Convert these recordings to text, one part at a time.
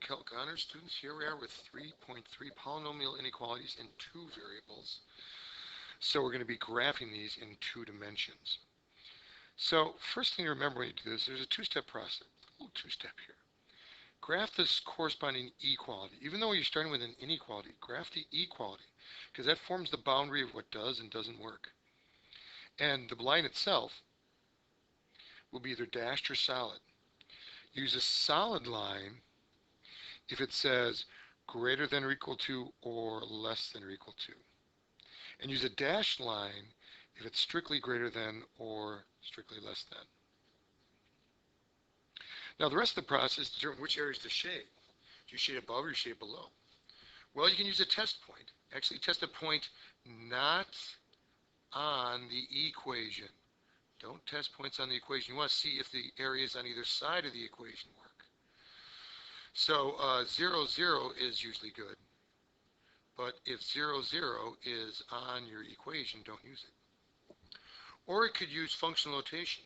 Calc Honors students, here we are with 3.3 polynomial inequalities in two variables. So we're going to be graphing these in two dimensions. So first thing to remember when you do this, there's a two-step process, a little two-step here. Graph this corresponding equality. Even though you're starting with an inequality, graph the equality, because that forms the boundary of what does and doesn't work. And the line itself will be either dashed or solid. Use a solid line if it says greater than or equal to or less than or equal to. And use a dashed line if it's strictly greater than or strictly less than. Now the rest of the process determines which areas to shade. Do you shade above or you shade below? Well, you can use a test point. Actually test a point not on the equation. Don't test points on the equation. You want to see if the areas on either side of the equation work. So 0, 0 is usually good. But if 0, 0 is on your equation, don't use it. Or it could use functional notation.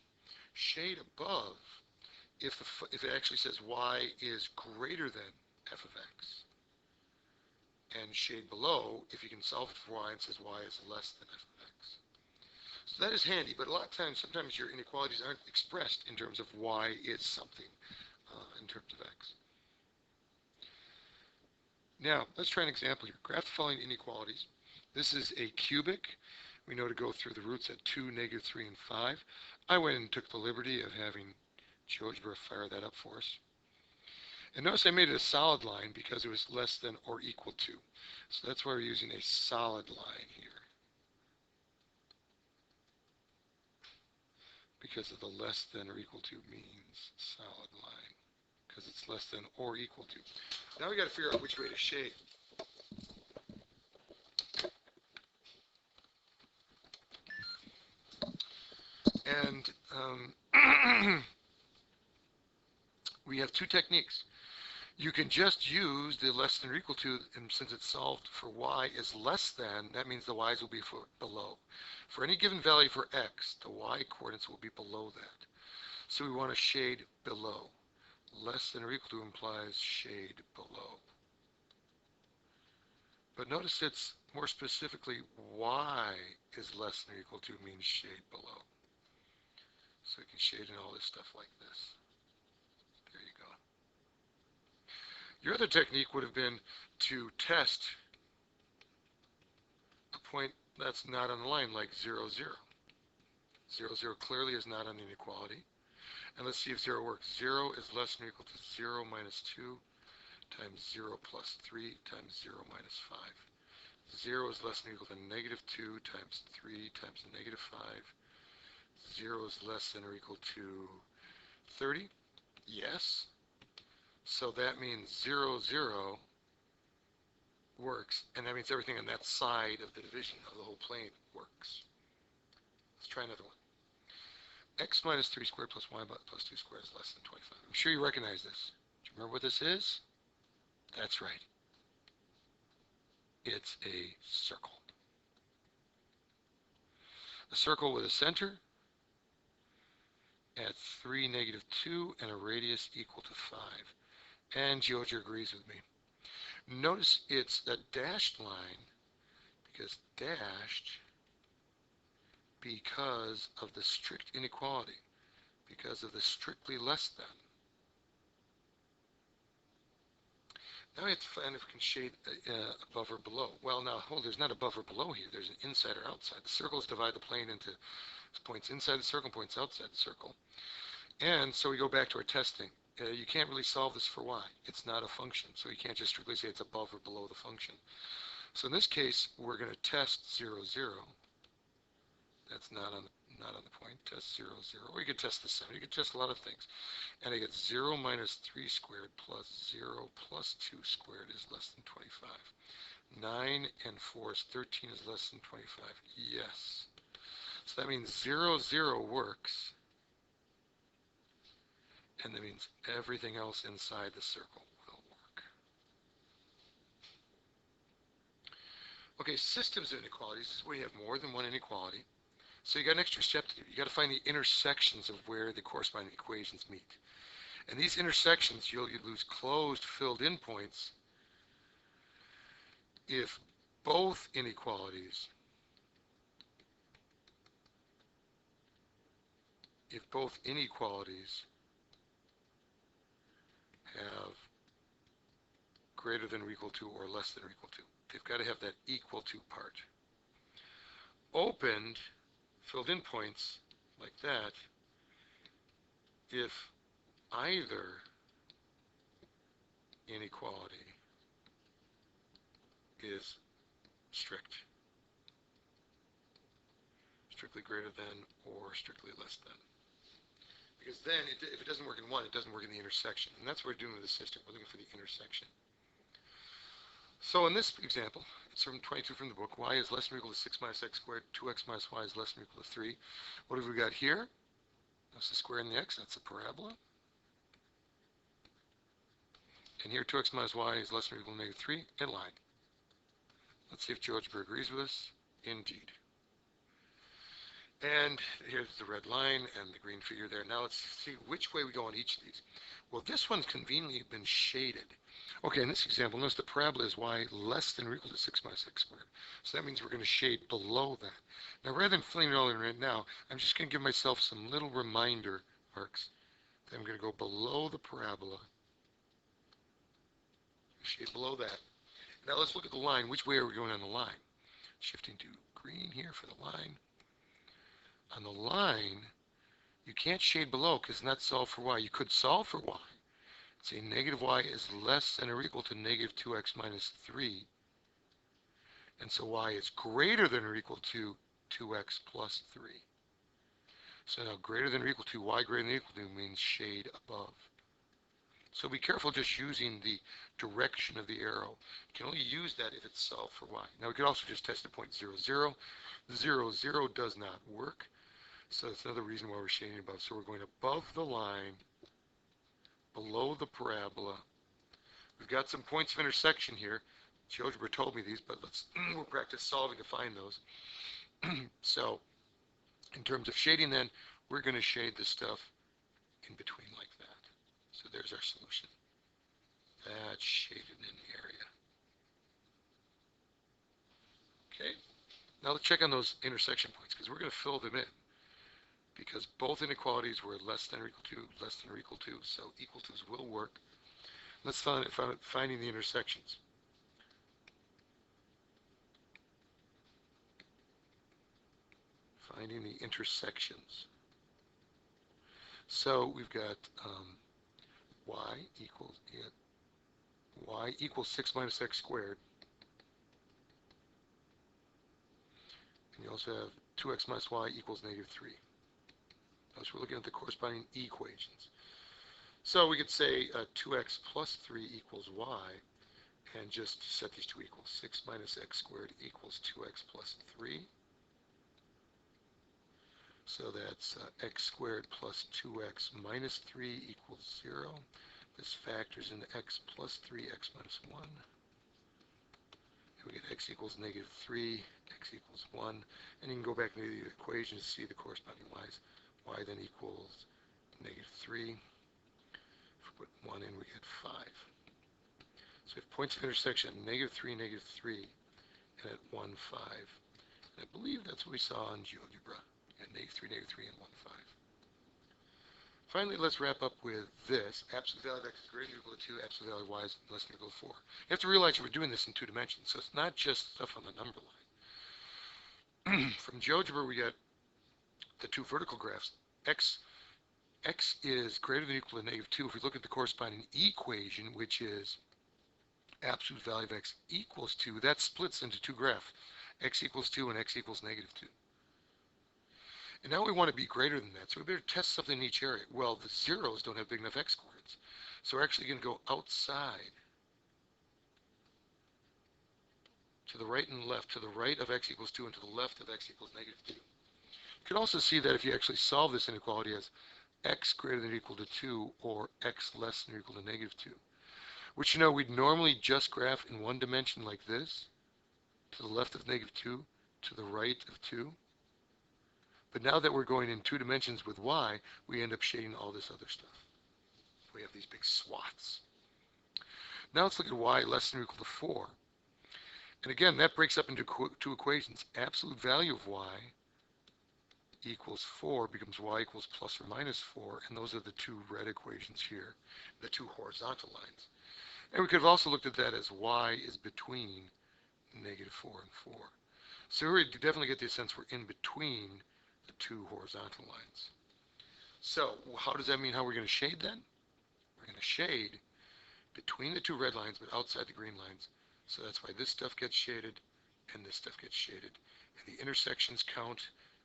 Shade above if it actually says y is greater than f of x. And shade below if you can solve it for y and says y is less than f of x. So that is handy, but a lot of times, sometimes your inequalities aren't expressed in terms of y is something in terms of x. Now, let's try an example here. Graph the following inequalities. This is a cubic. We know to go through the roots at 2, negative 3, and 5. I went and took the liberty of having GeoGebra fire that up for us. And notice I made it a solid line because it was less than or equal to. So that's why we're using a solid line here. Because of the less than or equal to means solid line. Because it's less than or equal to. Now we got to figure out which way to shade. And we have two techniques. You can just use the less than or equal to, and since it's solved for y is less than, that means the y's will be for below. For any given value for x, the y coordinates will be below that. So we want to shade below. Less than or equal to implies shade below. But notice it's more specifically y is less than or equal to means shade below. So you can shade in all this stuff like this. There you go. Your other technique would have been to test a point that's not on the line, like 0, 0. 0, 0 clearly is not on the inequality. And let's see if 0 works. 0 is less than or equal to 0 minus 2 times 0 plus 3 times 0 minus 5. 0 is less than or equal to negative 2 times 3 times negative 5. 0 is less than or equal to 30. Yes. So that means 0, 0 works, and that means everything on that side of the division of the whole plane works. Let's try another one. X minus 3 squared plus y plus 2 squared is less than 25. I'm sure you recognize this. Do you remember what this is? That's right. It's a circle. A circle with a center at 3, negative 2, and a radius equal to 5. And GeoGebra agrees with me. Notice it's a dashed line because of the strict inequality, because of the strictly less than. Now we have to find if we can shade above or below. Well, now hold, there's not above or below here. There's an inside or outside. The circles divide the plane into points inside the circle, points outside the circle. And so we go back to our testing. You can't really solve this for y. It's not a function, so you can't just strictly say it's above or below the function. So in this case, we're going to test 0, 0. That's not on the point. Test 0, 0. Or you could test the sum. You could test a lot of things. And I get 0 minus 3 squared plus 0 plus 2 squared is less than 25. 9 and 4 is 13 is less than 25. Yes. So that means 0, 0 works. And that means everything else inside the circle will work. Okay, systems of inequalities is where you have more than one inequality. So you got an extra step to do. You got to find the intersections of where the corresponding equations meet. And these intersections, you'd lose closed filled-in points if both inequalities have greater than or equal to or less than or equal to. They've got to have that equal to part. Opened filled-in points like that if either inequality is strictly greater than or strictly less than. Because then, if it doesn't work in one, it doesn't work in the intersection. And that's what we're doing with the system. We're looking for the intersection. So in this example, it's from 22 from the book, y is less than or equal to 6 minus x squared, 2x minus y is less than or equal to 3. What have we got here? That's the square and the x, that's a parabola. And here 2x minus y is less than or equal to negative 3, in line. Let's see if GeoGebra agrees with us. Indeed. And here's the red line and the green figure there. Now let's see which way we go on each of these. Well, this one's conveniently been shaded. Okay, in this example, notice the parabola is y less than or equal to 6 minus x squared. So that means we're going to shade below that. Now, rather than filling it all in right now, I'm just going to give myself some little reminder marks. Then I'm going to go below the parabola. Shade below that. Now let's look at the line. Which way are we going on the line? Shifting to green here for the line. On the line, you can't shade below because it's not solved for y. You could solve for y. Say negative y is less than or equal to negative 2x minus 3. And so y is greater than or equal to 2x plus 3. So now greater than or equal to, y greater than or equal to means shade above. So be careful just using the direction of the arrow. You can only use that if it's solved for y. Now we could also just test the point 0, 0. 0, 0 does not work. So that's another reason why we're shading above. So we're going above the line, below the parabola. We've got some points of intersection here. GeoGebra told me these, but we'll practice solving to find those. So in terms of shading then, we're going to shade the stuff in between like that. So there's our solution. That's shaded in the area. Okay. Now let's check on those intersection points because we're going to fill them in. Because both inequalities were less than or equal to, less than or equal to, so equal to's will work. Let's find finding the intersections. Finding the intersections. So we've got y equals 6 minus x squared. And you also have 2x minus y equals negative 3. So we're looking at the corresponding equations. So we could say 2x plus 3 equals y, and just set these two equals. 6 minus x squared equals 2x plus 3. So that's x squared plus 2x minus 3 equals 0. This factors into x plus 3, x minus 1. And we get x equals negative 3, x equals 1. And you can go back into the equation to see the corresponding y's. Y then equals negative 3. If we put 1 in, we get 5. So we have points of intersection at negative 3, and at 1, 5. And I believe that's what we saw in GeoGebra. At negative 3, and 1, 5. Finally, let's wrap up with this. Absolute value of x is greater than or equal to 2. Absolute value of y is less than or equal to 4. You have to realize we're doing this in 2 dimensions. So it's not just stuff on the number line. From GeoGebra, we get the two vertical graphs. X is greater than or equal to negative 2. If we look at the corresponding equation, which is absolute value of x equals 2, that splits into two graphs. X equals 2 and x equals negative 2. And now we want to be greater than that, so we better test something in each area. Well, the zeros don't have big enough x coordinates, so we're actually going to go outside to the right and left, to the right of x equals 2 and to the left of x equals negative 2. You can also see that if you actually solve this inequality as x greater than or equal to 2 or x less than or equal to negative 2, which we'd normally just graph in one dimension like this, to the left of negative 2, to the right of 2. But now that we're going in 2 dimensions with y, we end up shading all this other stuff. We have these big swaths. Now let's look at y less than or equal to 4. And again, that breaks up into two equations. Absolute value of y equals 4 becomes y equals plus or minus 4, and those are the two red equations here, the two horizontal lines. And we could have also looked at that as y is between negative 4 and 4. So we definitely get the sense we're in between the two horizontal lines. So how does that mean how we're going to shade then? We're going to shade between the two red lines but outside the green lines. So that's why this stuff gets shaded and this stuff gets shaded. And the intersections count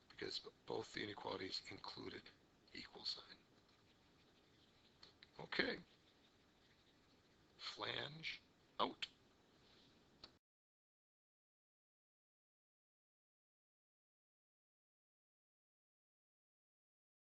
because both the inequalities included equal sign. Okay. Flange out.